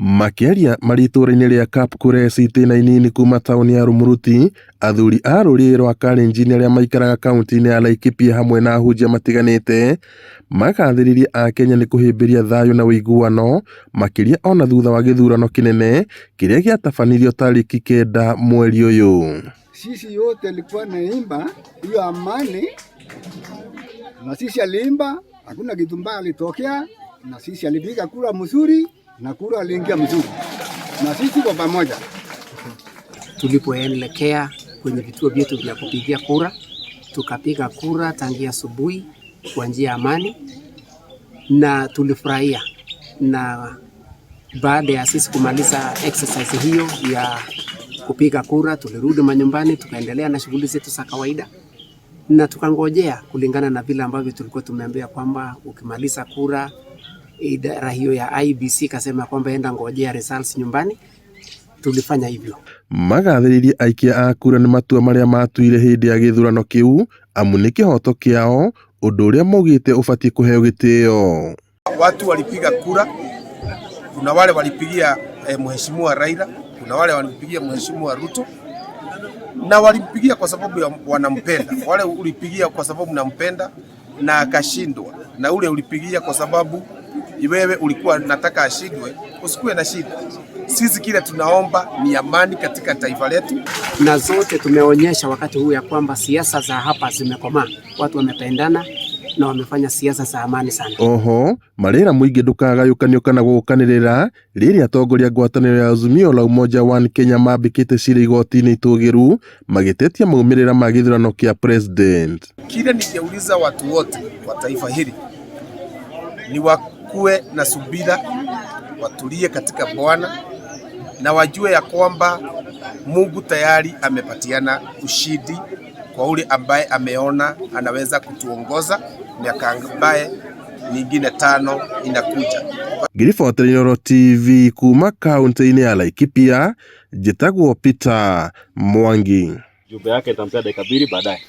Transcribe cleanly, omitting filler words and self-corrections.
Makiaria maritũra-inĩ rĩa Kapkures itĩna inini kuma taũni ya Rumuruti, athuri a rũrĩrĩ rwa Kalenjin arĩa maikaraga kaunti-inĩ ya Laikipia hamwe na ahunjia matiganĩte magathĩrĩirie Akenya nĩ kũhĩmbĩria thayũ na ũiguano, makĩria ona thutha wa gĩthurano kĩnene kĩrĩa gĩatabanirio tarĩki 9 mweri ũyũ. Sisi yote ilikuwa naimba hiyo amani, na sisi aliimba, hakuna kitu mbaya alitokea, na sisi alipiga kura mzuri na kura aliingia mzuri, na sisi kwa pamoja. Tulipoelekea kwenye vituo vyetu vya kupigia kura, tukapiga kura tangia asubuhi kwa njia ya amani na tulifurahia. Na baada ya sisi kumaliza exercise hiyo ya kupiga kura, tulirudi manyumbani tukaendelea na shughuli zetu za kawaida, na tukangojea kulingana na vile ambavyo tulikuwa tumeambiwa kwamba ukimaliza kura, idara hiyo ya IBC kasema kwamba enda ngojea results nyumbani. Tulifanya hivyo. Magathĩrĩirie aikia a kura nĩ matua marĩa matuire hĩndĩ ya gĩthurano kĩu amu nĩ kĩhoto kĩao, ũndũ ũrĩa maugĩte ũbatiĩ kũheo gĩtĩo. Watu walipiga kura, kuna wale walipigia mheshimiwa Raila, kuna wale walipigia mheshimiwa Ruto, na walipigia kwa sababu wanampenda. Wale ulipigia kwa sababu nampenda na akashindwa, na ule ulipigia kwa sababu wewe ulikuwa nataka ashindwe, usikuwe na shida. Sisi kile tunaomba ni amani katika taifa letu, na zote tumeonyesha wakati huu ya kwamba siasa za hapa zimekomaa, watu wamependana na wamefanya siasa za amani sana. Oho, marĩra mũingĩ ndũkagayũkanio kana gũgũkanĩrĩra rĩrĩa atongoria ngwatanĩro ya Azimio la Umoja One Kenya mambĩkĩte cira igoti-inĩ itũgĩru magĩtetia maumĩrĩra ma gĩthurano kĩa president. Kile ningeuliza watu wote wa taifa hili ni wakuwe na subira, watulie katika Bwana na wajue ya kwamba Mungu tayari amepatiana ushindi kwa ule ambaye ameona anaweza kutuongoza miaka ambaye nyingine 5 inakuja. Ngiribotere Inooro TV kuma kaunti-inĩ ya Laikipia, njĩtagwo Peter Mwangi. Jumbe yake itampea dakika 2 baadaye.